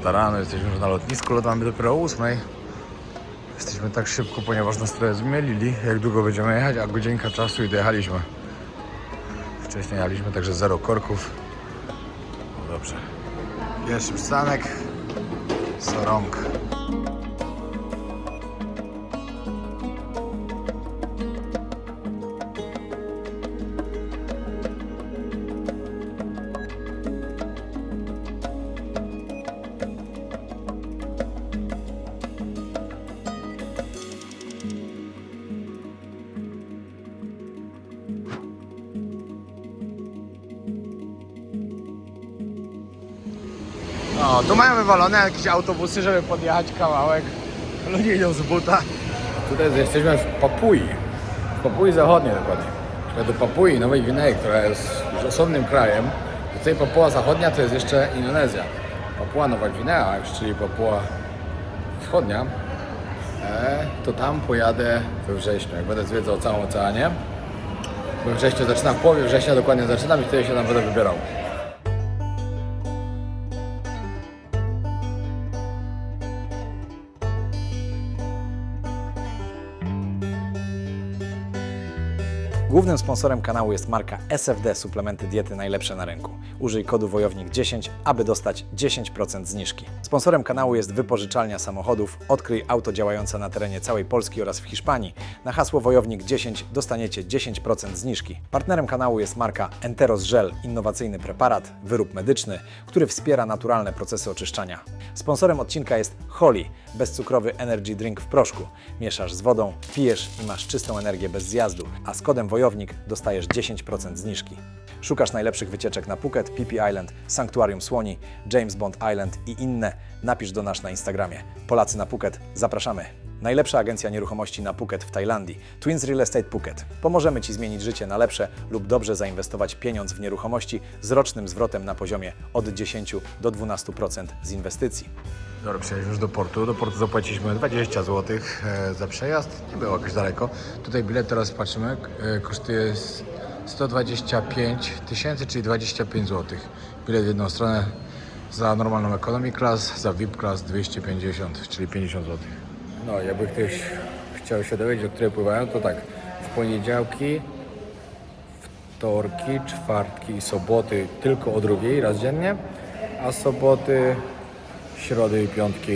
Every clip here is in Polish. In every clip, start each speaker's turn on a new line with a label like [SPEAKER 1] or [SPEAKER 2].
[SPEAKER 1] 6 rano, jesteśmy już na lotnisku, lot mamy dopiero o 8. Jesteśmy tak szybko, ponieważ nas trochę zmielili, jak długo będziemy jechać, a godzinka czasu i dojechaliśmy. Wcześniej jechaliśmy, także 0 korków. No dobrze. Pierwszy przystanek, Sorong. No, tu mają wywalone jakieś autobusy, żeby podjechać kawałek. Ludzie idą z buta. Tutaj jesteśmy w Papui. W Papui Zachodniej dokładnie. Do Papui Nowej Gwinei, która jest już osobnym krajem. Tutaj Papua Zachodnia to jest jeszcze Indonezja. Papua Nowa Gwinea, czyli Papua Wschodnia, to tam pojadę we wrześniu. Jak będę zwiedzał całą oceanie. We wrześniu zaczynam, w połowie września dokładnie zaczynam i wtedy się tam będę wybierał.
[SPEAKER 2] Głównym sponsorem kanału jest marka SFD Suplementy Diety najlepsze na rynku. Użyj kodu WOJOWNIK10, aby dostać 10% zniżki. Sponsorem kanału jest wypożyczalnia samochodów. Odkryj auto działające na terenie całej Polski oraz w Hiszpanii. Na hasło WOJOWNIK10 dostaniecie 10% zniżki. Partnerem kanału jest marka Enteros Gel, innowacyjny preparat, wyrób medyczny, który wspiera naturalne procesy oczyszczania. Sponsorem odcinka jest Holly, bezcukrowy energy drink w proszku. Mieszasz z wodą, pijesz i masz czystą energię bez zjazdu, a z kodem WOJOWNIK dostajesz 10% zniżki. Szukasz najlepszych wycieczek na Phuket, Phi Phi Island, Sanktuarium Słoni, James Bond Island i inne? Napisz do nas na Instagramie. Polacy na Phuket, zapraszamy! Najlepsza agencja nieruchomości na Phuket w Tajlandii, Twins Real Estate Phuket. Pomożemy Ci zmienić życie na lepsze lub dobrze zainwestować pieniądz w nieruchomości z rocznym zwrotem na poziomie od 10 do 12% z inwestycji.
[SPEAKER 1] Dobra, przyjechaliśmy już do portu. Do portu zapłaciliśmy 20 zł za przejazd. Nie było jakoś daleko. Tutaj bilet, teraz patrzymy, kosztuje 125 000, czyli 25 zł. Bilet w jedną stronę za normalną economy class, za VIP class 250, czyli 50 zł. No, jakby ktoś chciał się dowiedzieć, o której pływają, to tak, w poniedziałki, wtorki, czwartki i soboty tylko o 2 raz dziennie, a soboty, środy i piątki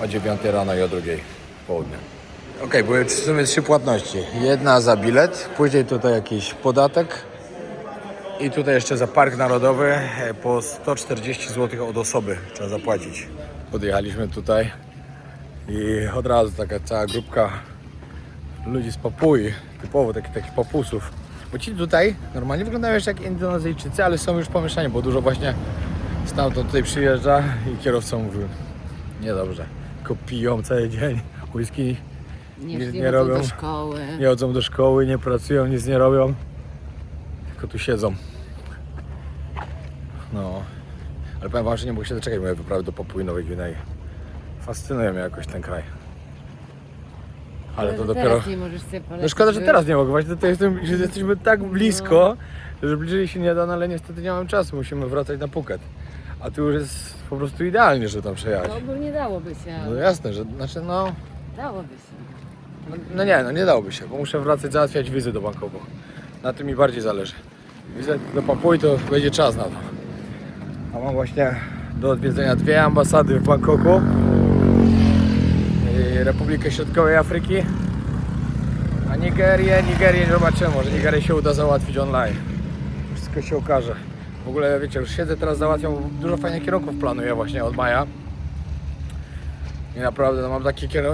[SPEAKER 1] o 9 rano i o 2 w południe. Okej, były w sumie 3 płatności. Jedna za bilet, później tutaj jakiś podatek i tutaj jeszcze za park narodowy po 140 zł od osoby trzeba zapłacić. Podjechaliśmy tutaj i od razu taka cała grupka ludzi z Papui, typowo takich papusów. Bo ci tutaj normalnie wyglądają jeszcze jak Indonezyjczycy, ale są już pomieszani, bo dużo właśnie stamtąd tutaj przyjeżdża i kierowca mówi niedobrze, tylko piją cały dzień, whisky nie robią,
[SPEAKER 3] do szkoły.
[SPEAKER 1] nie chodzą do szkoły, nie pracują, nic nie robią, tylko tu siedzą. No, ale powiem wam, że nie mogę się doczekać mojej wyprawy do Papui Nowej Gwinei. Fascynuje mnie jakoś ten kraj. Ale to dopiero...
[SPEAKER 3] Teraz nie możesz sobie polecić.
[SPEAKER 1] No szkoda, że teraz nie mogę, właśnie tutaj jesteśmy tak blisko, że bliżej się nie da, no ale niestety nie mam czasu, musimy wracać na Phuket. A tu już jest po prostu idealnie, że tam przejechać.
[SPEAKER 3] No bo nie dałoby się.
[SPEAKER 1] No jasne, że znaczy no...
[SPEAKER 3] Dałoby się.
[SPEAKER 1] No nie dałoby się, bo muszę wracać, załatwiać wizy do Bangkoku. Na tym mi bardziej zależy. Wizę do Papui to będzie czas na to. A mam właśnie do odwiedzenia 2 ambasady w Bangkoku. Republikę Środkowej Afryki. A Nigerię nie zobaczymy, może Nigerię się uda załatwić online. Wszystko się okaże. W ogóle wiecie, już siedzę teraz, załatwiam, dużo fajnych kierunków planuję właśnie od maja. I naprawdę no, mam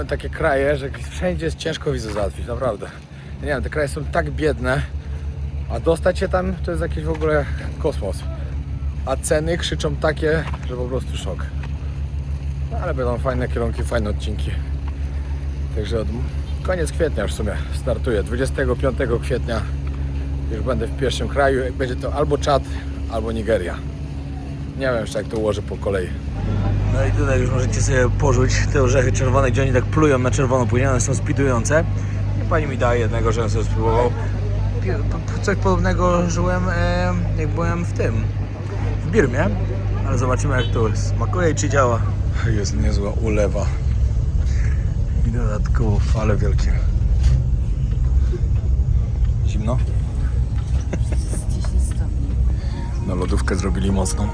[SPEAKER 1] takie kraje, że wszędzie jest ciężko wizę załatwić, naprawdę. Ja nie wiem, te kraje są tak biedne, a dostać się tam to jest jakiś w ogóle kosmos. A ceny krzyczą takie, że po prostu szok. No, ale będą fajne kierunki, fajne odcinki. Także od koniec kwietnia już w sumie startuję. 25 kwietnia już będę w pierwszym kraju. Będzie to albo Czad, albo Nigeria. Nie wiem jeszcze jak to ułożę po kolei. No i tutaj już możecie sobie porzuć te orzechy czerwone, gdzie oni tak plują na czerwono później, one są spidujące. I pani mi daje jednego, żebym sobie spróbował. Coś podobnego żyłem jak byłem w Birmie. Ale zobaczymy jak to smakuje i czy działa.
[SPEAKER 2] Jest niezła ulewa. I dodatkowo fale wielkie. Zimno?
[SPEAKER 3] 10 stopni.
[SPEAKER 2] No lodówkę zrobili mocną.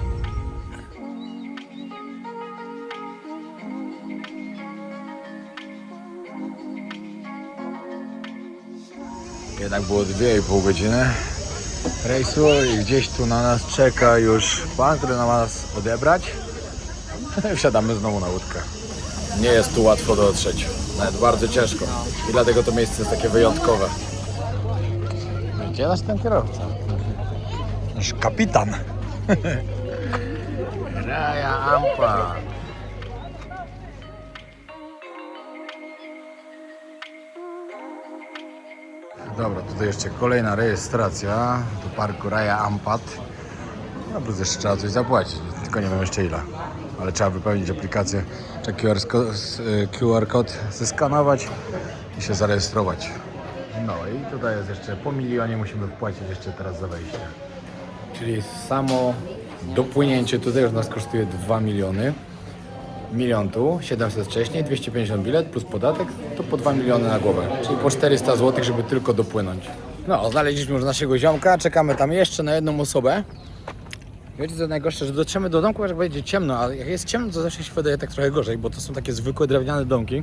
[SPEAKER 2] Jednak było 2,5 godziny rejsu i gdzieś tu na nas czeka już pan, który ma nas odebrać. Wsiadamy znowu na łódkę. Nie jest tu łatwo dotrzeć, nawet bardzo ciężko i dlatego to miejsce jest takie wyjątkowe. Gdzie nasz ten kierowca? Nasz kapitan. Raya Ampat. Dobra, tutaj jeszcze kolejna rejestracja do parku Raya Ampat. No plus jeszcze trzeba coś zapłacić, tylko nie wiem jeszcze ile. Ale trzeba wypełnić aplikację, trzeba QR kod zeskanować i się zarejestrować. No i tutaj jest jeszcze po milionie musimy wpłacić jeszcze teraz za wejście. Czyli samo dopłynięcie tutaj już nas kosztuje 2 miliony. Milion tu, 700 wcześniej, 250 bilet plus podatek, to po 2 miliony na głowę. Czyli po 400 zł, żeby tylko dopłynąć. No, znaleźliśmy już naszego ziomka, czekamy tam jeszcze na jedną osobę. Wiecie co najgorsze, że dotrzemy do domku, jak będzie ciemno, a jak jest ciemno, to zawsze się wydaje tak trochę gorzej, bo to są takie zwykłe drewniane domki,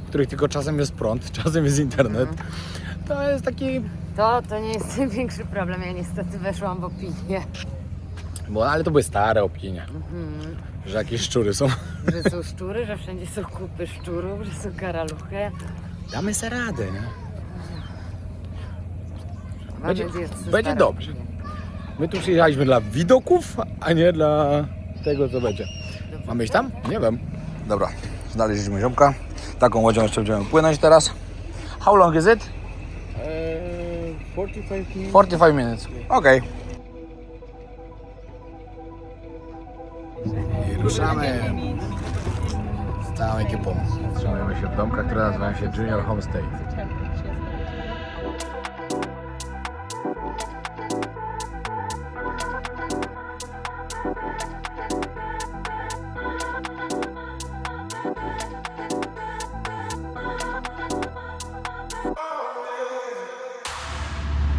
[SPEAKER 2] w których tylko czasem jest prąd, czasem jest internet. To jest taki...
[SPEAKER 3] To nie jest największy problem. Ja niestety weszłam w opinię,
[SPEAKER 2] Ale to były stare opinie, że jakieś szczury są.
[SPEAKER 3] że są szczury, że wszędzie są kupy szczurów, że są karaluchy.
[SPEAKER 2] Damy sobie radę, nie?
[SPEAKER 3] Mam
[SPEAKER 2] Będzie,
[SPEAKER 3] nadzieję, że są
[SPEAKER 2] będzie
[SPEAKER 3] stare
[SPEAKER 2] dobrze.
[SPEAKER 3] opinie.
[SPEAKER 2] My tu przyjechaliśmy dla widoków, a nie dla tego, co będzie. Mamy iść tam? Nie wiem. Dobra, znaleźliśmy ziomka. Taką łodzią jeszcze będziemy płynąć teraz. How long is it?
[SPEAKER 1] 45 minutes.
[SPEAKER 2] 45 minutes. Okej. I ruszamy z całą ekipą. Zatrzymujemy się w domkach, które nazywają się Junior Homestay.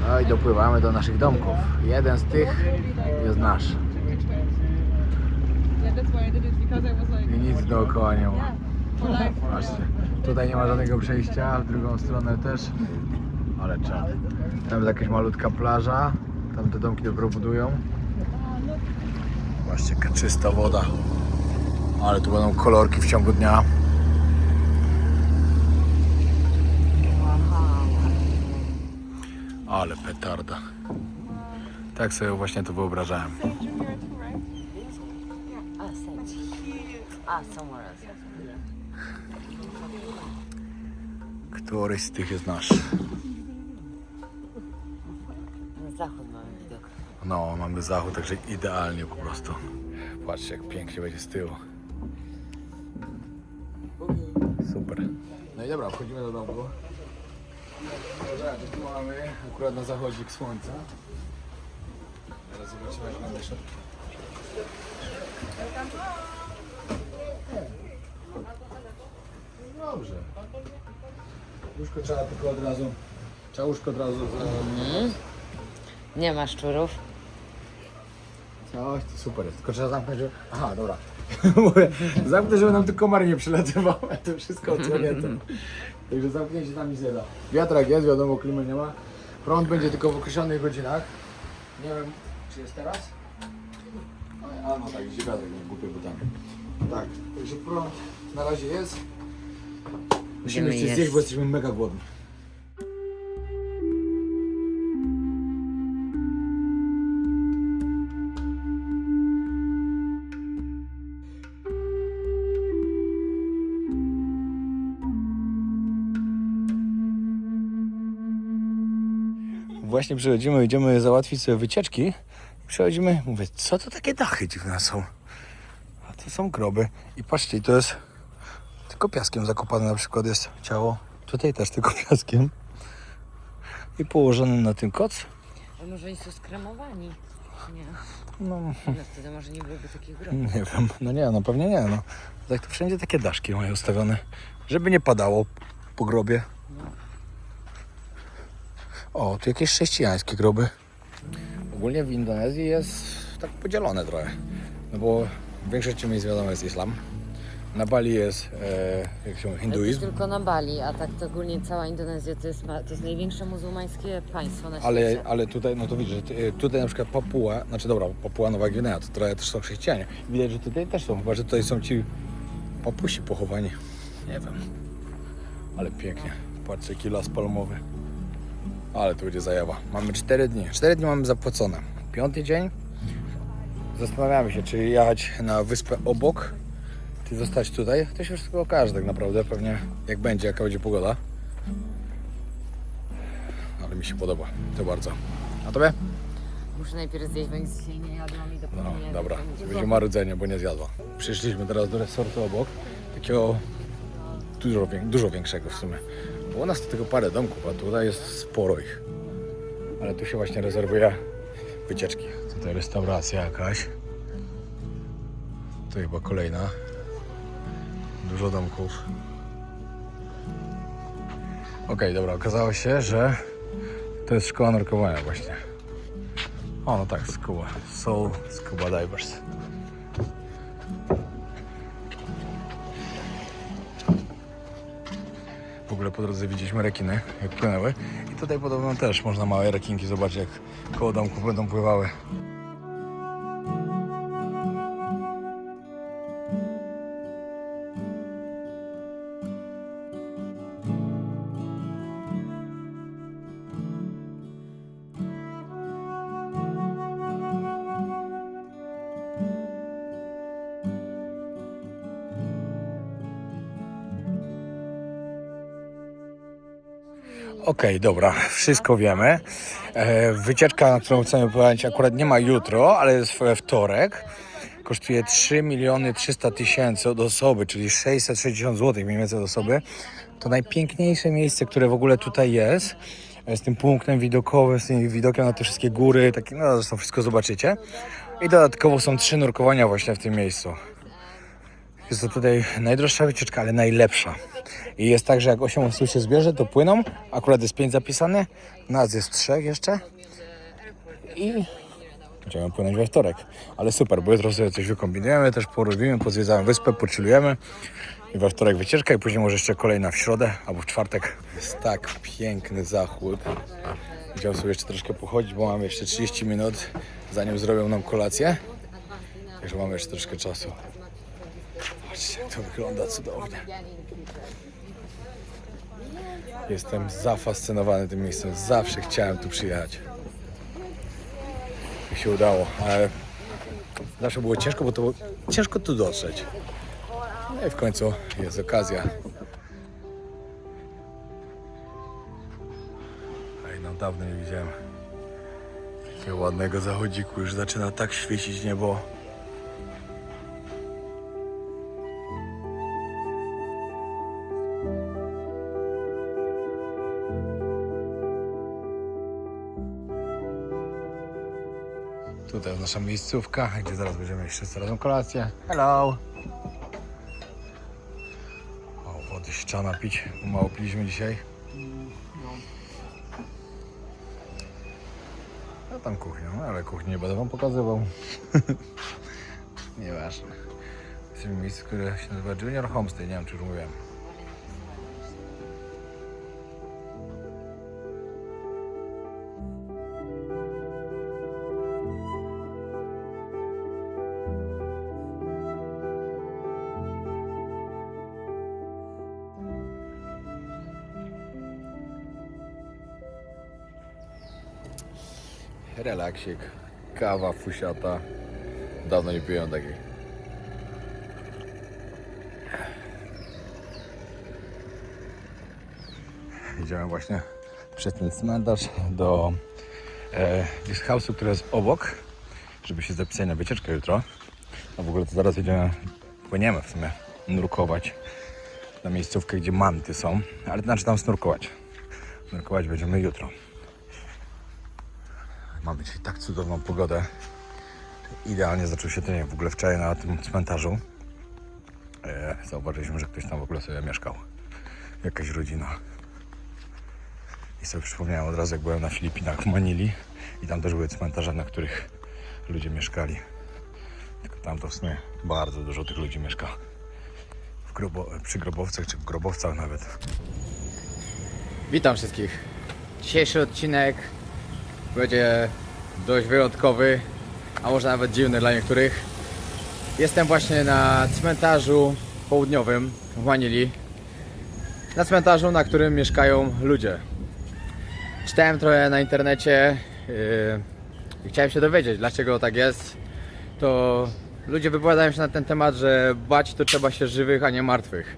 [SPEAKER 2] No i dopływamy do naszych domków. Jeden z tych jest nasz. I nic dookoła nie ma. Patrzcie, tutaj nie ma żadnego przejścia, w drugą stronę też. Ale czad. Tam jest jakaś malutka plaża. Tam te domki dopiero budują. Zobaczcie, jaka czysta woda. Ale tu będą kolorki w ciągu dnia. Ale petarda. Tak sobie właśnie to wyobrażałem.
[SPEAKER 3] Somewhere else.
[SPEAKER 2] Któryś z tych jest nasz.
[SPEAKER 3] Na zachód mamy widok.
[SPEAKER 2] No, mamy zachód, także idealnie po prostu. Patrzcie, jak pięknie będzie z tyłu. Super. No i dobra, wchodzimy do domu. Dobra, tu mamy akurat na zachodzik słońca. Teraz zobaczymy, jak będę szedł. Dobrze. Łóżko trzeba tylko od razu... Trzeba łóżko od razu...
[SPEAKER 3] Nie ma szczurów.
[SPEAKER 2] Coś, to super jest. Tylko trzeba zamknąć, żeby... Aha, dobra. Mówię, zamknę, żeby nam tu komar nie przylatywał, a to wszystko odsłonięte. Także zamknięcie tam nic nie da. Wiatrak jest, wiadomo, klimy nie ma. Prąd będzie tylko w określonych godzinach. Nie wiem, czy jest teraz? A no tak, gdzie wiatrak, nie głupie pytanie. Tak, także prąd na razie jest. Musimy jeszcze zjeść, bo jesteśmy mega głodni. Właśnie przychodzimy, idziemy załatwić sobie wycieczki. Przychodzimy, mówię, co to takie dachy dziwne są? A to są groby. I patrzcie, to jest tylko piaskiem zakopane, na przykład jest ciało. Tutaj też tylko piaskiem. I położony na tym koc.
[SPEAKER 3] A może oni są skremowani? Nie.
[SPEAKER 2] No,
[SPEAKER 3] Ale wtedy może nie byłoby takich grobów.
[SPEAKER 2] nie wiem. No nie, no pewnie nie. No. Tak to wszędzie takie daszki mają ustawione, żeby nie padało po grobie. O, tu jakieś chrześcijańskie groby. Ogólnie w Indonezji jest tak podzielone trochę. No bo w większości miejsc wiadomo jest islam. Na Bali jest jak się mówi,
[SPEAKER 3] Ale to
[SPEAKER 2] hinduizm.
[SPEAKER 3] tylko na Bali, a tak to ogólnie cała Indonezja to jest największe muzułmańskie państwo na świecie.
[SPEAKER 2] Ale tutaj, no to widzisz, że tutaj na przykład Papua, znaczy dobra, Papua Nowa Gwinea, to trochę też są chrześcijanie. Widać, że tutaj też są, chyba że tutaj są ci papusi pochowani. Nie wiem. Ale pięknie. Patrzcie, jaki las palmowy. Ale to będzie zajawa. Mamy 4 dni. 4 dni mamy zapłacone. 5. dzień. Zastanawiamy się, czy jechać na wyspę obok, czy zostać tutaj. To się wszystko okaże tak naprawdę, pewnie jak będzie, jaka będzie pogoda. Ale mi się podoba, to bardzo. A tobie?
[SPEAKER 3] Muszę najpierw zjeść, bo nic dzisiaj nie jadłam i dopiero
[SPEAKER 2] No
[SPEAKER 3] nie
[SPEAKER 2] dobra,
[SPEAKER 3] to
[SPEAKER 2] to
[SPEAKER 3] będzie
[SPEAKER 2] będzie marudzenie, bo nie zjadła. Przyszliśmy teraz do resortu obok, takiego dużo większego w sumie. Bo u nas to tylko parę domków, a tutaj jest sporo ich. Ale tu się właśnie rezerwuje wycieczki. Tutaj restauracja jakaś. To chyba kolejna. Dużo domków. Okej, dobra, okazało się, że to jest szkoła nurkowania właśnie. O, no tak, Scuba. Soul Scuba Divers. W ogóle po drodze widzieliśmy rekiny, jak płynęły. I tutaj podobno też można małe rekinki zobaczyć, jak koło domku będą pływały. Okej, dobra, wszystko wiemy. Wycieczka, na którą chcemy pojechać, akurat nie ma jutro, ale jest we wtorek. Kosztuje 3 300 000 od osoby, czyli 660 zł mniej więcej od osoby. To najpiękniejsze miejsce, które w ogóle tutaj jest. Z tym punktem widokowym, z tym widokiem na te wszystkie góry, takie, no zresztą wszystko zobaczycie. I dodatkowo są 3 nurkowania właśnie w tym miejscu. Jest to tutaj najdroższa wycieczka, ale najlepsza. I jest tak, że jak 8 osób się zbierze, to płyną. Akurat jest 5 zapisane, nas jest 3 jeszcze. I będziemy płynąć we wtorek. Ale super, bo jutro sobie coś wykombinujemy, też porobimy, pozwiedzamy wyspę, pochillujemy. I we wtorek wycieczka i później może jeszcze kolejna w środę albo w czwartek. Jest tak piękny zachód. Chciałem sobie jeszcze troszkę pochodzić, bo mamy jeszcze 30 minut, zanim zrobią nam kolację. Także mamy jeszcze troszkę czasu. Patrzcie, jak to wygląda cudownie. Jestem zafascynowany tym miejscem. Zawsze chciałem tu przyjechać. Mi się udało, ale zawsze było ciężko, bo to było ciężko tu dotrzeć. No i w końcu jest okazja. Ej, no dawno nie widziałem takiego ładnego zachodziku. Już zaczyna tak świecić niebo. Tutaj jest nasza miejscówka, gdzie zaraz będziemy jeszcze razem kolację. Hello! O, wody ściana pić, bo mało piliśmy dzisiaj. No tam kuchnia, no ale kuchnię nie będę wam pokazywał. Nieważne. Jesteśmy w miejscu, które się nazywa Junior Homestay, nie wiem czy już mówiłem. Relaksik, kawa, fusiata. Dawno nie piłem takiej. Idziemy właśnie przez ten cmentarz do guest house'u, który jest obok, żeby się zapisać na wycieczkę jutro. A w ogóle to zaraz płyniemy w sumie nurkować na miejscówkę, gdzie manty są, ale to znaczy tam snurkować. Nurkować będziemy jutro. Mamy dzisiaj tak cudowną pogodę. Idealnie zaczął się ten w ogóle wczoraj na tym cmentarzu. Zauważyliśmy, że ktoś tam w ogóle sobie mieszkał. Jakaś rodzina. I sobie przypomniałem od razu, jak byłem na Filipinach w Manili i tam też były cmentarze, na których ludzie mieszkali. Tylko tam to w sumie bardzo dużo tych ludzi mieszka. Przy grobowcach czy w grobowcach nawet.
[SPEAKER 1] Witam wszystkich. Dzisiejszy odcinek będzie dość wyjątkowy, a może nawet dziwny dla niektórych. Jestem właśnie na cmentarzu południowym w Manili. Na cmentarzu, na którym mieszkają ludzie. Czytałem trochę na internecie i chciałem się dowiedzieć, dlaczego tak jest. To ludzie wypowiadają się na ten temat, że bać to trzeba się żywych, a nie martwych.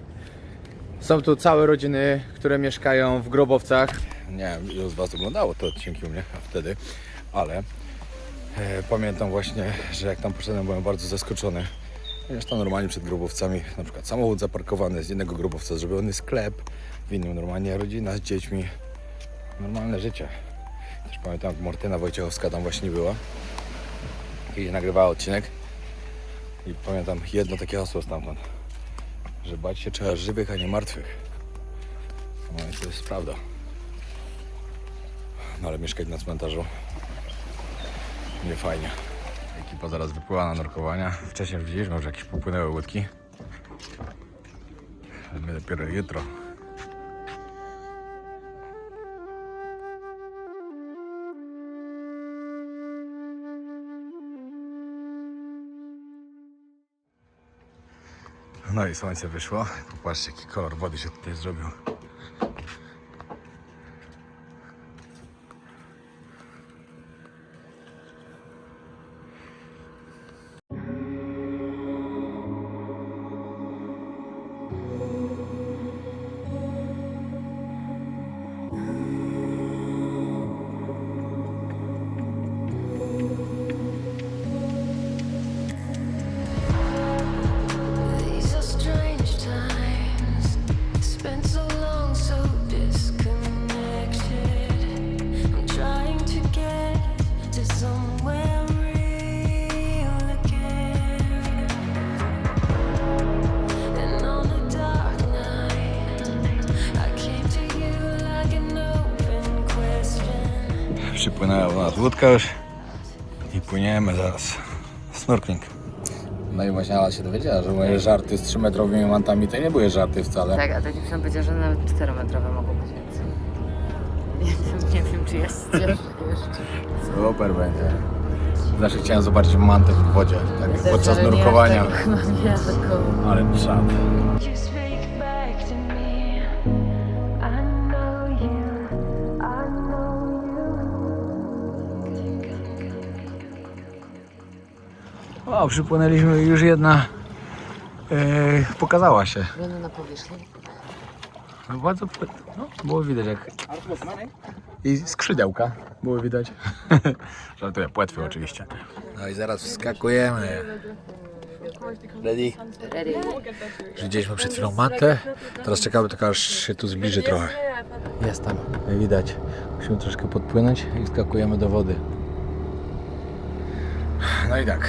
[SPEAKER 1] Są tu całe rodziny, które mieszkają w grobowcach.
[SPEAKER 2] Nie wiem, ilu z Was oglądało te odcinki u mnie wtedy, ale pamiętam właśnie, że jak tam poszedłem, byłem bardzo zaskoczony. Ponieważ tam normalnie przed grobowcami, na przykład samochód zaparkowany z jednego grobowca, zrobiony sklep, w innym normalnie rodzina z dziećmi. Normalne życie. Też pamiętam, jak Martyna Wojciechowska tam właśnie była i nagrywała odcinek. I pamiętam jedno takie hasło stamtąd, że bać się trzeba żywych, a nie martwych. No i to jest prawda. No ale mieszkać na cmentarzu nie fajnie. Ekipa zaraz wypływa na nurkowania. Wcześniej już widzieliśmy, że jakieś popłynęły łódki. Ale my dopiero jutro. No i słońce wyszło. Popatrzcie, jaki kolor wody się tutaj zrobił.
[SPEAKER 4] These are strange times. Spent so long, so disconnected. I'm trying to get to somewhere real again. And on a dark night, I came to you like an open question.
[SPEAKER 2] Przypłynęła u nas łódka już i płyniemy zaraz. Snorkeling. No i właśnie Ala się dowiedziała, że moje żarty z 3-metrowymi mantami to nie były żarty wcale.
[SPEAKER 3] Tak, a taki film powiedział, że nawet 4-metrowe mogą być, więc nie wiem, czy jest jeszcze.
[SPEAKER 2] Super będzie. Zawsze chciałem zobaczyć mantę w wodzie, tak podczas nurkowania. Ale czad.
[SPEAKER 4] You speak back to me. I know you. I know you.
[SPEAKER 2] O, przypłynęliśmy i już jedna pokazała się.
[SPEAKER 3] Będę na powierzchni.
[SPEAKER 2] No bardzo, no, było widać jak... I skrzydełka było widać. Żartuję, płetwy oczywiście. No i zaraz wskakujemy. Ready?
[SPEAKER 3] Ready.
[SPEAKER 2] Już widzieliśmy przed chwilą matę. Teraz czekamy tylko aż się tu zbliży trochę. Jest tam, jak widać. Musimy troszkę podpłynąć i wskakujemy do wody. No i tak.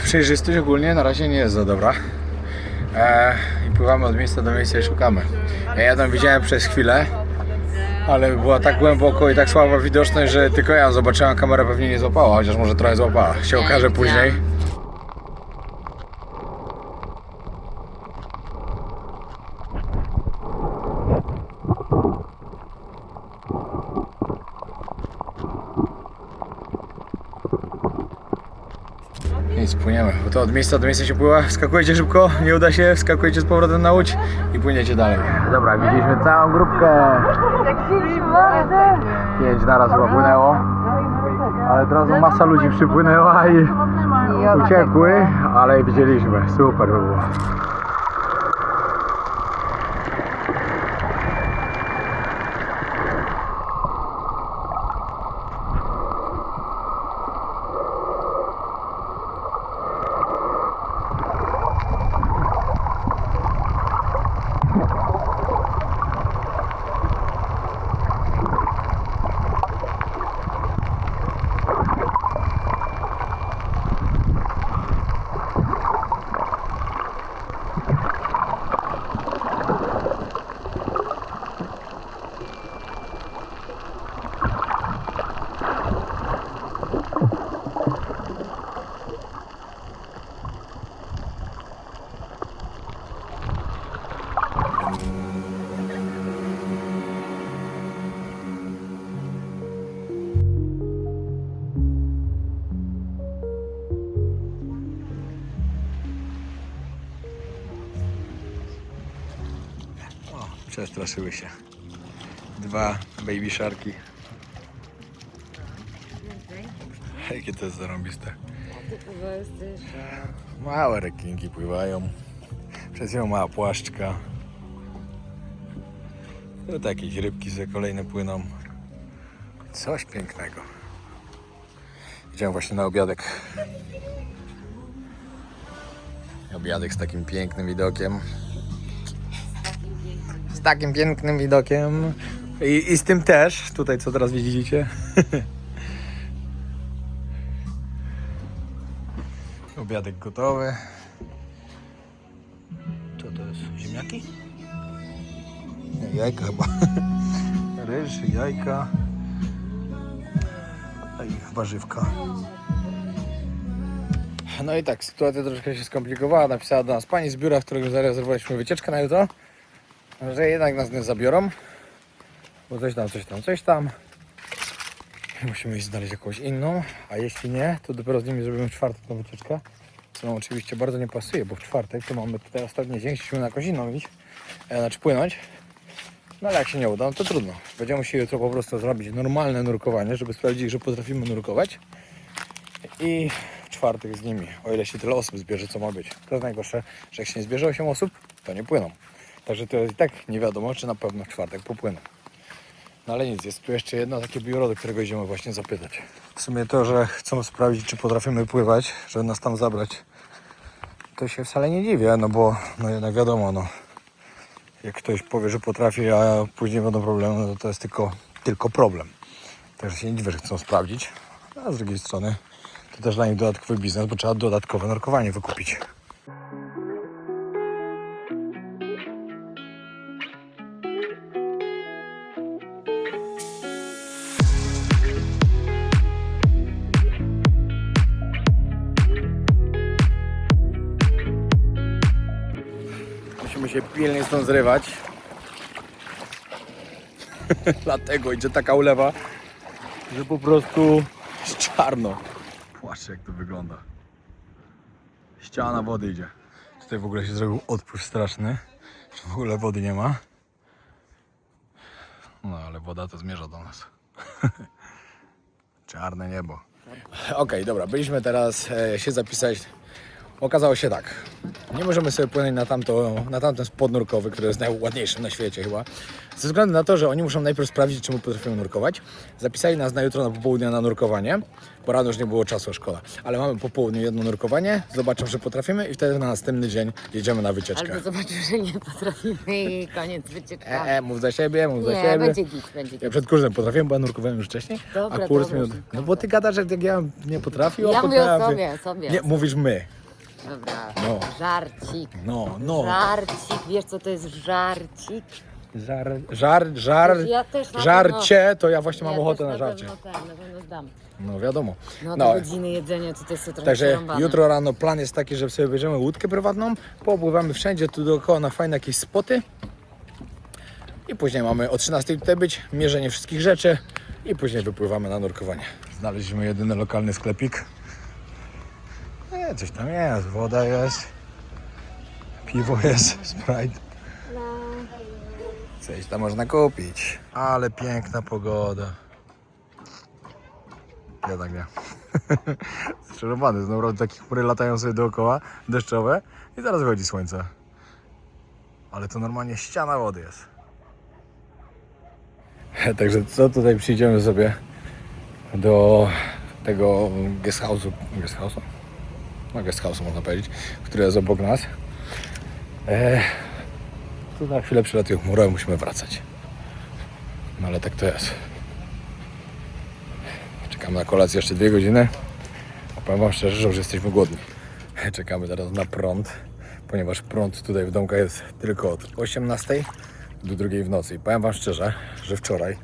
[SPEAKER 2] Przejrzystość ogólnie na razie nie jest za dobra. I pływamy od miejsca do miejsca i szukamy. Ja tam widziałem przez chwilę, ale była tak głęboko i tak słaba widoczność, że tylko ja zobaczyłem, kamera pewnie nie złapała, chociaż może trochę złapała. Się okaże później. Nic, płyniemy, bo to od miejsca do miejsca się pływa. Wskakujecie szybko, nie uda się, wskakujecie z powrotem na łódź i płyniecie dalej. Dobra, widzieliśmy całą grupkę. 5 naraz chyba płynęło. Ale od razu masa ludzi przypłynęła i uciekły, ale widzieliśmy. Super by było.
[SPEAKER 1] Przestraszyły się. 2 baby sharki. Jakie to jest zarąbiste. Małe rekinki pływają. Przez nią mała płaszczka. Tu jakieś rybki sobie kolejne płyną. Coś pięknego. Idziemy właśnie na obiadek. Obiadek z takim pięknym widokiem. Z takim pięknym widokiem. I z tym też. Tutaj co teraz widzicie. Obiadek gotowy. Co to jest? Ziemniaki? Nie, jajka chyba. Ryż, jajka. I warzywka. No i tak, sytuacja troszkę się skomplikowała. Napisała do nas pani z biura, w którym zarezerwowaliśmy wycieczkę na jutro, że jednak nas nie zabiorą. Bo coś tam. Musimy iść znaleźć jakąś inną, a jeśli nie, to dopiero z nimi zrobimy w czwartek tą wycieczkę. Co nam oczywiście bardzo nie pasuje, bo w czwartek to mamy tutaj ostatni dzień, chcieliśmy na jakąś inną iść, znaczy płynąć. No ale jak się nie uda, no to trudno. Będziemy musieli jutro po prostu zrobić normalne nurkowanie, żeby sprawdzić, że potrafimy nurkować. I w czwartek z nimi, o ile się tyle osób zbierze, co ma być. To jest najgorsze, że jak się nie zbierze 8 osób, to nie płyną. Także to jest i tak nie wiadomo, czy na pewno w czwartek popłyną. No ale nic, jest tu jeszcze jedno takie biuro, do którego idziemy właśnie zapytać. W sumie to, że chcą sprawdzić, czy potrafimy pływać, żeby nas tam zabrać, to się wcale nie dziwię, no bo no jednak wiadomo, no jak ktoś powie, że potrafi, a później będą problemy, no to jest tylko problem. Także się nie dziwię, że chcą sprawdzić, a z drugiej strony to też dla nich dodatkowy biznes, bo trzeba dodatkowe nurkowanie wykupić. Musimy się pilnie stąd zrywać. Dlatego idzie taka ulewa, że po prostu jest czarno. Patrzcie, jak to wygląda. Ściana wody idzie. Tutaj w ogóle się zrobił odpływ straszny, że w ogóle wody nie ma. No ale woda to zmierza do nas. Czarne niebo. Okej, dobra, byliśmy teraz się zapisać. Okazało się tak, nie możemy sobie płynąć na tamten spod nurkowy, który jest najładniejszy na świecie chyba, ze względu na to, że oni muszą najpierw sprawdzić, czy my potrafimy nurkować. Zapisali nas na jutro na popołudnie na nurkowanie, bo rano już nie było czasu, szkoda, ale mamy po południu jedno nurkowanie, zobaczą, że potrafimy i wtedy na następny dzień jedziemy na wycieczkę.
[SPEAKER 3] Albo zobaczył, że nie potrafimy i koniec wycieczki.
[SPEAKER 1] Mów za siebie, mów za
[SPEAKER 3] Nie,
[SPEAKER 1] siebie.
[SPEAKER 3] będzie git.
[SPEAKER 1] Ja przed kursem potrafiłem, bo ja nurkowałem już wcześniej,
[SPEAKER 3] Dobra,
[SPEAKER 1] a kurs
[SPEAKER 3] dobra,
[SPEAKER 1] mi... No bo ty gadasz, że jak ja nie potrafił,
[SPEAKER 3] Ja
[SPEAKER 1] a
[SPEAKER 3] mówię o
[SPEAKER 1] potrafię.
[SPEAKER 3] sobie.
[SPEAKER 1] Nie, mówisz my.
[SPEAKER 3] Dobra,
[SPEAKER 1] No.
[SPEAKER 3] żarcik.
[SPEAKER 1] No.
[SPEAKER 3] Żarcik, wiesz co to jest żarcik? Ja też na
[SPEAKER 1] żarcie, to ja właśnie mam
[SPEAKER 3] Ja
[SPEAKER 1] ochotę
[SPEAKER 3] też
[SPEAKER 1] na żarcie.
[SPEAKER 3] pewno tak, na pewno zdam.
[SPEAKER 1] No wiadomo.
[SPEAKER 3] No
[SPEAKER 1] No,
[SPEAKER 3] do godziny jedzenia tutaj jest trochę
[SPEAKER 1] także
[SPEAKER 3] przerąbane.
[SPEAKER 1] jutro rano plan jest taki, że sobie bierzemy łódkę prywatną, popływamy wszędzie tu dookoła na fajne jakieś spoty i później mamy o 13 tutaj być, mierzenie wszystkich rzeczy i później wypływamy na nurkowanie. Znaleźliśmy jedyny lokalny sklepik. Coś tam jest, woda jest, piwo jest, Sprite. Coś tam można kupić, ale piękna pogoda. Jednak nie. Zczarowany, jest naprawdę takie chmury latają sobie dookoła, deszczowe i zaraz wychodzi słońce. Ale to normalnie ściana wody jest. Także co tutaj przyjdziemy sobie do tego guest house'u? No guest house'u można powiedzieć, który jest obok nas. Tu na chwilę przylatuje chmura i musimy wracać. No ale tak to jest. Czekamy na kolację jeszcze 2 godziny. A powiem wam szczerze, że już jesteśmy głodni. Czekamy teraz na prąd, ponieważ prąd tutaj w domkach jest tylko od 18 do 2 w nocy. I powiem wam szczerze, że wczoraj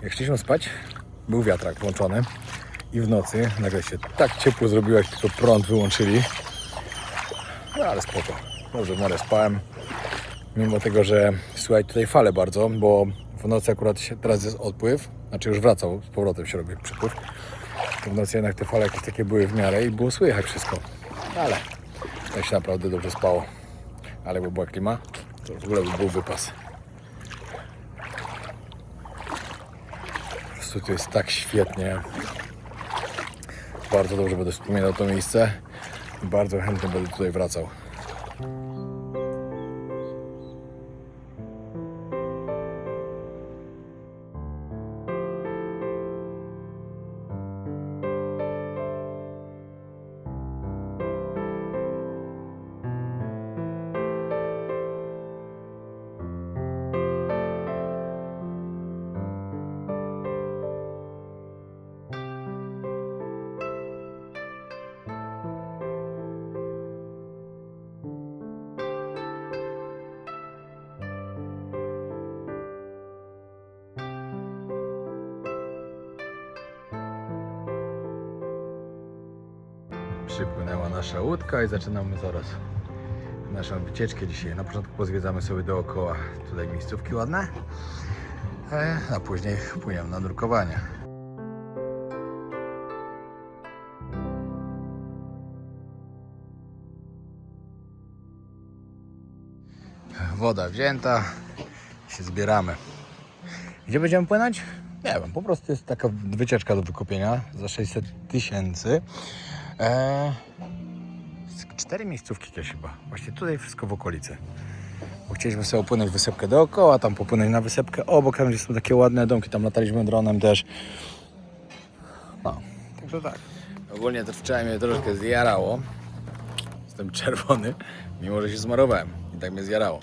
[SPEAKER 1] jak chcieliśmy spać, był wiatrak włączony i w nocy nagle się tak ciepło zrobiło, jak tylko prąd wyłączyli. No ale spoko. Dobrze w miarę spałem. Mimo tego, że słychać tutaj fale bardzo, bo w nocy akurat teraz jest odpływ, znaczy już wracał, z powrotem się robi przypływ. W nocy jednak te fale jakieś takie były w miarę i było słychać wszystko. Ale tak się naprawdę dobrze spało. Ale by była klima, To w ogóle by był wypas. Po prostu tu jest tak świetnie. Bardzo dobrze będę wspominał to miejsce. I bardzo chętnie będę tutaj wracał. Przypłynęła nasza łódka i zaczynamy zaraz naszą wycieczkę dzisiaj. Na początku pozwiedzamy sobie dookoła tutaj miejscówki ładne, a później płyniemy na nurkowanie. Woda wzięta, się zbieramy. Gdzie będziemy płynąć? Nie wiem, po prostu jest taka wycieczka do wykupienia za 600 000. 4 miejscówki jakieś chyba. Właśnie tutaj wszystko w okolicy. Bo chcieliśmy sobie opłynąć wysepkę dookoła, tam popłynąć na wysepkę obok, tam gdzie są takie ładne domki, tam lataliśmy dronem też. No, także tak. Ogólnie to wczoraj mnie troszkę zjarało. Jestem czerwony, mimo że się zmarowałem. I tak mnie zjarało.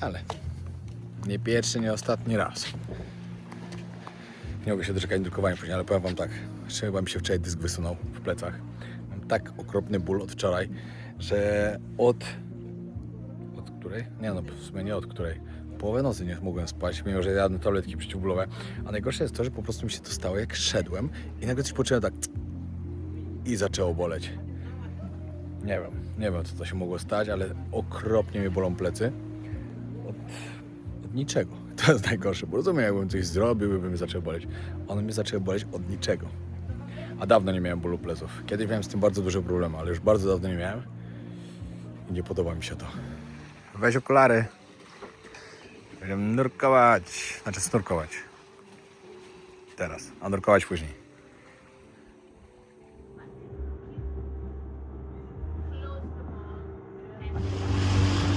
[SPEAKER 1] Ale nie pierwszy, nie ostatni raz. Nie mogę się doczekać drukowania później, ale powiem wam tak, jeszcze chyba mi się wczoraj dysk wysunął w plecach. Mam tak okropny ból od wczoraj, że od której? Nie no, w sumie nie od której. Połowę nocy nie mogłem spać, mimo że jadłem tabletki przeciwbólowe. A najgorsze jest to, że po prostu mi się to stało, jak szedłem i nagle coś poczułem tak i zaczęło boleć. Nie wiem co to się mogło stać, ale okropnie mnie bolą plecy. Od niczego. To jest najgorsze, bo rozumiem, jakbym coś zrobił, by mnie zaczęło boleć. One mnie zaczęły boleć od niczego. A dawno nie miałem bólu pleców. Kiedyś miałem z tym bardzo duże problemy, ale już bardzo dawno nie miałem. I nie podoba mi się to. Weź okulary. Będziemy nurkować. Znaczy snurkować. Teraz, a nurkować później.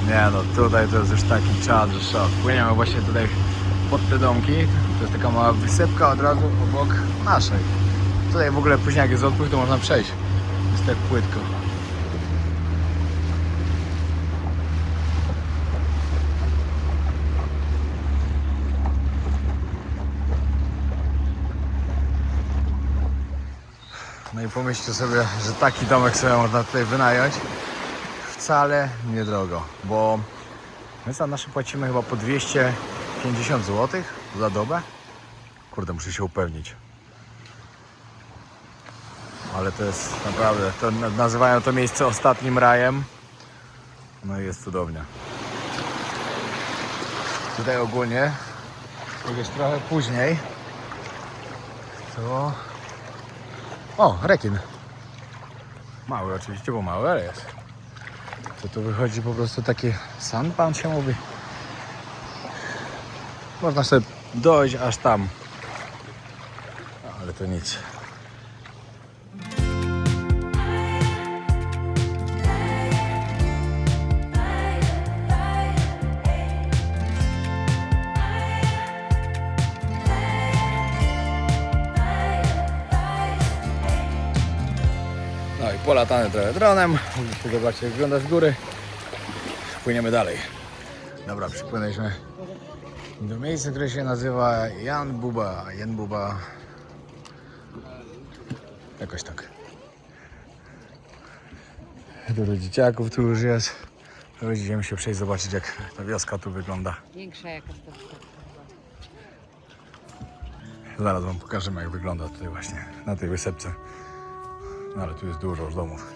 [SPEAKER 1] Nie no, tutaj to jest już taki czad, że szok. Płyniemy właśnie tutaj pod te domki. To jest taka mała wysepka od razu obok naszej. Tutaj w ogóle później jak jest odpływ, to można przejść. Jest tak płytko. No i pomyślcie sobie, że taki domek sobie można tutaj wynająć. Wcale niedrogo, bo my za nasze płacimy chyba po 250 zł za dobę. Kurde, muszę się upewnić. Ale to jest naprawdę, to nazywają to miejsce ostatnim rajem. No i jest cudownie. Tutaj ogólnie, jak jest trochę później, to... O, rekin. Mały oczywiście, bo mały, ale jest. To tu wychodzi po prostu taki sunpan się mówi. Można sobie dojść aż tam. Ale to nic. No i polatane trochę dronem. Zobaczcie, jak wygląda z góry. Płyniemy dalej. Dobra, przypłynęliśmy do miejsca, które się nazywa Janbuba. Jakoś tak. Dużo dzieciaków tu już jest. Idziemy się przejść, zobaczyć, jak ta wioska tu wygląda.
[SPEAKER 3] Większa jakaś to wysepka.
[SPEAKER 1] Zaraz wam pokażemy, jak wygląda tutaj właśnie na tej wysepce. No ale tu jest dużo już domów.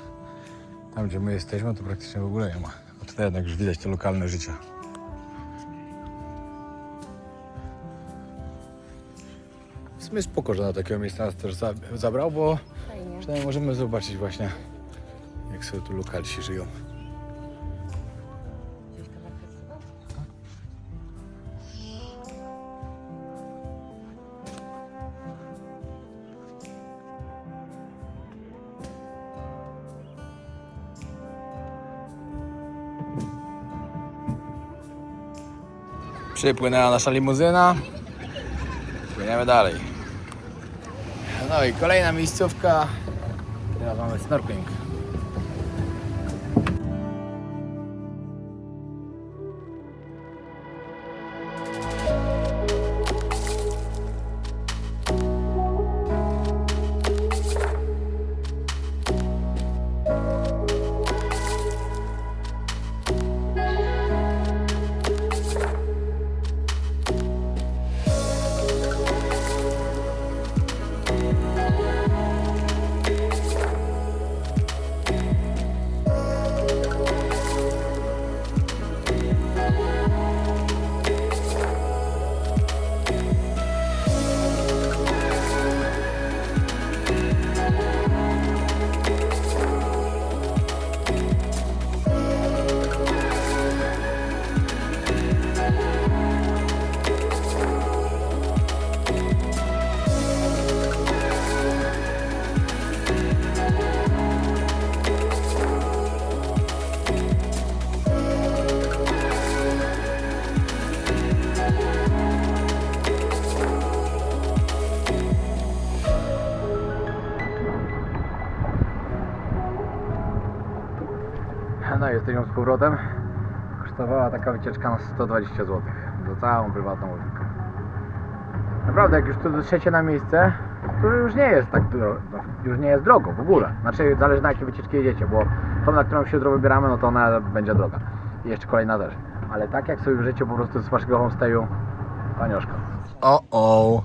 [SPEAKER 1] Tam, gdzie my jesteśmy, to praktycznie w ogóle nie ma. A tutaj jednak już widać to lokalne życie. W sumie spoko, że na takiego miejsca nas też zabrał, bo
[SPEAKER 3] Fajnie.
[SPEAKER 1] przynajmniej możemy zobaczyć właśnie, jak sobie tu lokalsi żyją.
[SPEAKER 3] Gdzieś
[SPEAKER 1] Przypłynęła nasza limuzyna. Płyniemy dalej. No i kolejna miejscówka. Teraz mamy snorkeling. No i jesteśmy z powrotem. Kosztowała taka wycieczka nas 120 zł za całą prywatną łódkę. Naprawdę, jak już tu dotrzecie na miejsce, to już nie jest tak już nie jest drogo w ogóle. Znaczy zależy na jakie wycieczki jedziecie, bo tą, na którą się jutro wybieramy, no to ona będzie droga. I jeszcze kolejna też. Ale tak jak sobie wrzecie po prostu z waszego homestayu, tanioszka. O,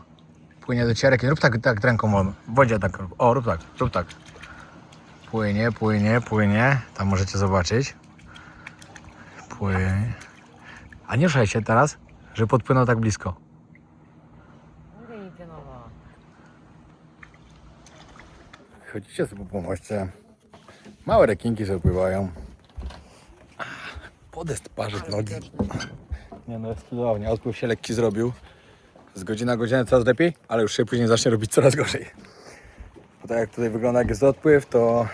[SPEAKER 1] płynie do cierek. Rób tak ręką w wodzie tak. O, rób tak. Płynie. Tam możecie zobaczyć. Płynie. A nie ruszaj się teraz, że podpłynął tak blisko. Chodzicie sobie po moście. Małe rekinki sobie pływają. Podest parzy nogi. Nie no, jest cudownie. Odpływ się lekki zrobił. Z godziny na godzinę coraz lepiej, ale już się później zacznie robić coraz gorzej. Bo tak jak tutaj wygląda, jak jest odpływ, to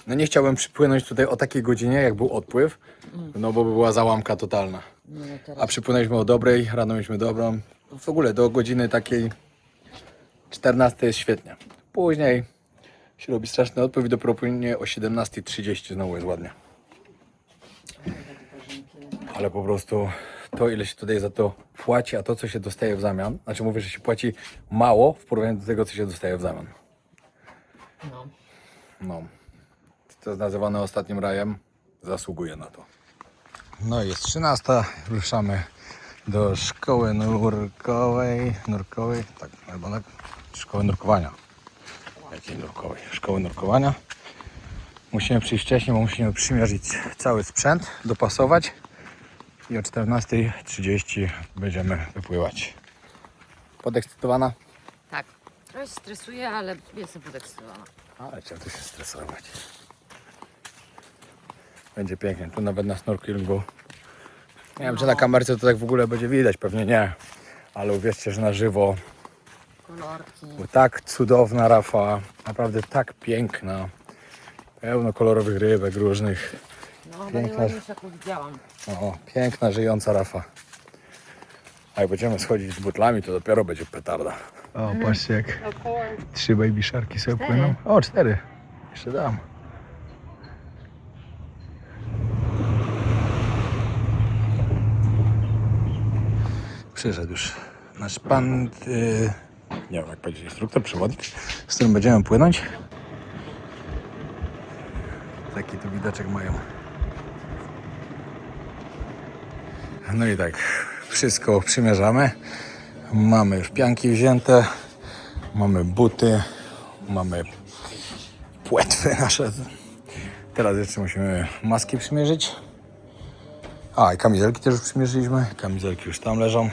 [SPEAKER 1] no nie chciałbym przypłynąć tutaj o takiej godzinie, jak był odpływ, no bo by była załamka totalna. A przypłynęliśmy o dobrej, rano mieliśmy dobrą. W ogóle do godziny takiej 14 jest świetnie. Później się robi straszny odpływ i dopiero płynie o 17:30 znowu jest ładnie. Ale po prostu to, ile się tutaj za to płaci, a to, co się dostaje w zamian, znaczy mówię, że się płaci mało w porównaniu do tego, co się dostaje w zamian. No. To jest nazywane ostatnim rajem, zasługuje na to. No i jest 13, ruszamy do szkoły nurkowej, tak, albo tak, szkoły nurkowania. Jakiej nurkowej? Szkoły nurkowania. Musimy przyjść wcześniej, bo musimy przymierzyć cały sprzęt, dopasować i o 14:30 będziemy wypływać. Podekscytowana?
[SPEAKER 3] Tak. Trochę się stresuję, ale jestem podekscytowana.
[SPEAKER 1] Ale chciałem tu się stresować. Będzie pięknie. Tu nawet na snorkelingu. Nie wiem, czy na kamerce to tak w ogóle będzie widać. Pewnie nie. Ale uwierzcie, że na żywo.
[SPEAKER 3] Kolorki.
[SPEAKER 1] Bo tak cudowna rafa. Naprawdę tak piękna. Pełno kolorowych rybek różnych.
[SPEAKER 3] No,
[SPEAKER 1] Piękna.
[SPEAKER 3] najładniejsza, jaką widziałam.
[SPEAKER 1] O, piękna, żyjąca rafa. A jak będziemy schodzić z butlami, to dopiero będzie petarda. O, patrzcie jak 3 baby sharki sobie
[SPEAKER 3] 4.
[SPEAKER 1] płyną. O, 4. Jeszcze dam. Przyszedł już nasz pan, nie wiem jak powiedzieć, instruktor, przewodnik, z którym będziemy płynąć. Taki tu widoczek mają. No i tak, wszystko przymierzamy. Mamy już pianki wzięte, mamy buty, mamy płetwy nasze. Teraz jeszcze musimy maski przymierzyć. A, i kamizelki też już przymierzyliśmy. Kamizelki już tam leżą.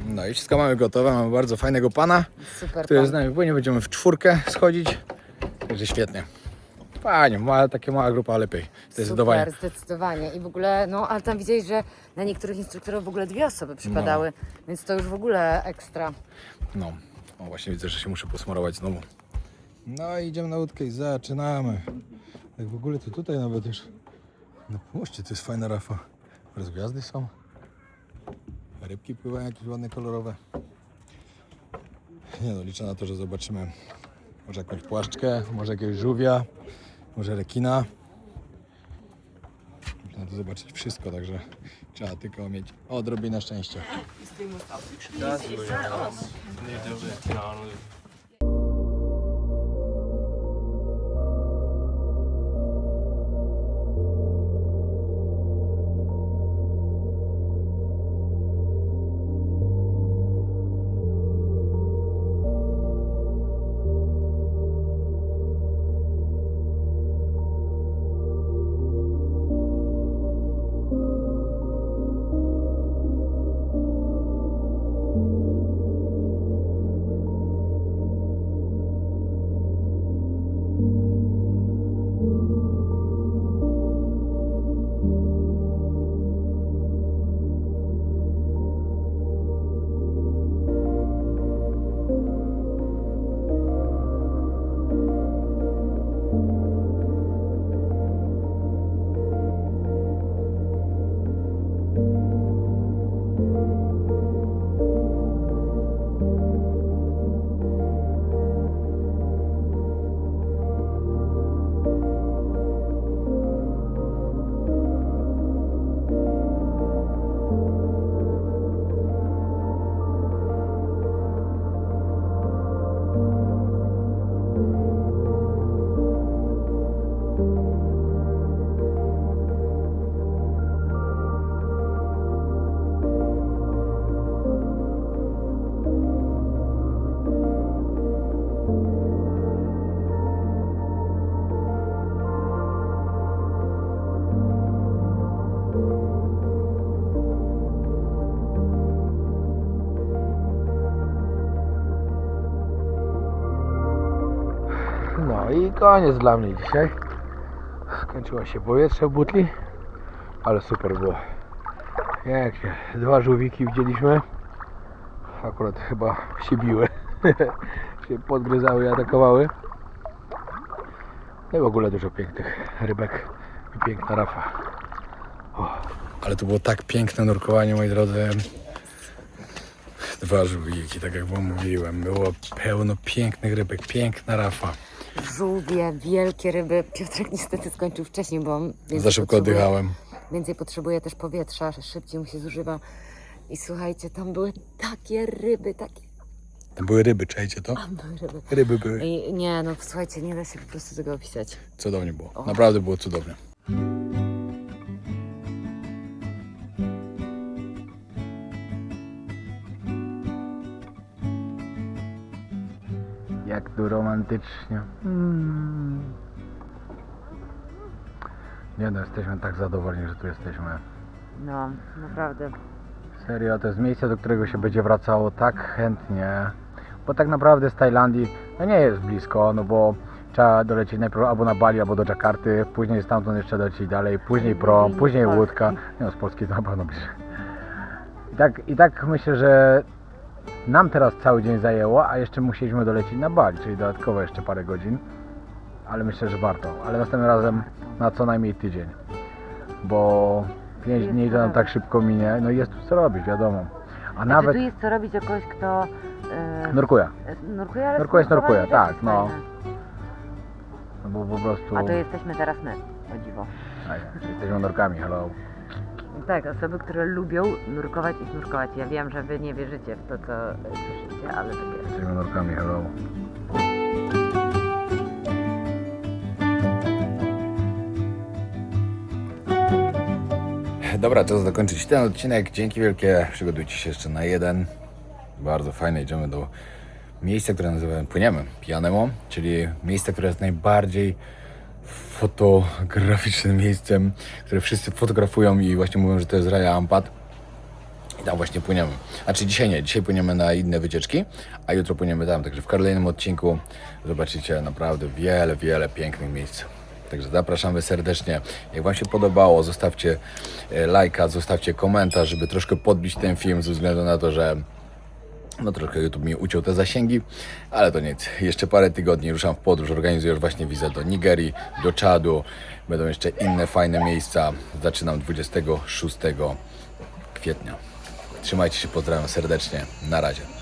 [SPEAKER 1] No i wszystko mamy gotowe. Mamy bardzo fajnego pana,
[SPEAKER 3] Super.
[SPEAKER 1] który z nami płynie. Będziemy w 4 schodzić. Także świetnie. Fajnie, taka mała grupa, ale lepiej. Zdecydowanie.
[SPEAKER 3] Super, zdecydowanie. I w ogóle, no ale tam widzieli, że na niektórych instruktorów w ogóle 2 osoby przypadały, więc to już w ogóle ekstra.
[SPEAKER 1] No, o, właśnie widzę, że się muszę posmarować znowu. No i idziemy na łódkę i zaczynamy. Jak w ogóle to tutaj nawet już na pomoście to jest fajna rafa. Rozgwiazdy są. Rybki pływają jakieś ładne, kolorowe. Nie no, liczę na to, że zobaczymy może jakąś płaszczkę, może jakiegoś żółwia, może rekina. Można tu zobaczyć wszystko, także trzeba tylko mieć odrobinę szczęścia. No i koniec dla mnie dzisiaj. Skończyło się powietrze w butli, ale super było. Pięknie. 2 żółwiki widzieliśmy. Akurat chyba się biły. się podgryzały i atakowały. No i w ogóle dużo pięknych rybek i piękna rafa. Ale to było tak piękne nurkowanie, moi drodzy. 2 żółwiki, tak jak wam mówiłem. Było pełno pięknych rybek, piękna rafa.
[SPEAKER 3] Żółwie, wielkie ryby. Piotrek niestety skończył wcześniej, bo on
[SPEAKER 1] Za szybko oddychałem.
[SPEAKER 3] Więcej potrzebuje też powietrza, szybciej mu się zużywa. I słuchajcie, tam były takie ryby, takie...
[SPEAKER 1] Tam były ryby, czajcie to?
[SPEAKER 3] Tam były ryby.
[SPEAKER 1] Ryby były.
[SPEAKER 3] I nie, no słuchajcie, nie da się po prostu tego opisać.
[SPEAKER 1] Cudownie było. Naprawdę było cudownie. Jak tu romantycznie. Nie no, jesteśmy tak zadowoleni, że tu jesteśmy.
[SPEAKER 3] No, naprawdę.
[SPEAKER 1] Serio, to jest miejsce, do którego się będzie wracało tak chętnie. Bo tak naprawdę z Tajlandii no nie jest blisko, no bo trzeba dolecieć najpierw albo na Bali, albo do Dżakarty, później stamtąd jeszcze dolecieć dalej, później prom, później łódka. Nie no, z Polski to na pewno bliżej. I tak myślę, że nam teraz cały dzień zajęło, a jeszcze musieliśmy dolecieć na Bali, czyli dodatkowo jeszcze parę godzin. Ale myślę, że warto. Ale następnym razem na co najmniej tydzień. Bo 5 dni to nam tak szybko minie. No i jest tu co robić, wiadomo. A nawet...
[SPEAKER 3] tu jest co robić o kogoś, kto...
[SPEAKER 1] Nurkuje.
[SPEAKER 3] Nurkuje, ale
[SPEAKER 1] Nurkuje,
[SPEAKER 3] nurkowanie
[SPEAKER 1] tak,
[SPEAKER 3] też jest
[SPEAKER 1] no.
[SPEAKER 3] fajne.
[SPEAKER 1] No bo po prostu...
[SPEAKER 3] A to jesteśmy teraz my, o dziwo.
[SPEAKER 1] Jesteśmy nurkami, hello.
[SPEAKER 3] Tak, osoby, które lubią nurkować i nurkować. Ja wiem, że wy nie wierzycie w to, co słyszycie, ale tak jest.
[SPEAKER 1] Jesteśmy nurkami, hello. Dobra, czas dokończyć ten odcinek. Dzięki wielkie. Przygotujcie się jeszcze na jeden. Bardzo fajne. Idziemy do miejsca, które płyniemy Pijanemo, czyli miejsce, które jest najbardziej fotograficznym miejscem, które wszyscy fotografują i właśnie mówią, że to jest Raya Ampat. I tam właśnie płyniemy. Znaczy dzisiaj nie, dzisiaj płyniemy na inne wycieczki, a jutro płyniemy tam. Także w kolejnym odcinku zobaczycie naprawdę wiele pięknych miejsc. Także zapraszamy serdecznie. Jak wam się podobało, zostawcie lajka, zostawcie komentarz, żeby troszkę podbić ten film ze względu na to, że no troszkę YouTube mi uciął te zasięgi, ale to nic. Jeszcze parę tygodni ruszam w podróż, organizuję już właśnie wizę do Nigerii, do Czadu. Będą jeszcze inne fajne miejsca. Zaczynam 26 kwietnia.
[SPEAKER 5] Trzymajcie się, pozdrawiam serdecznie. Na razie.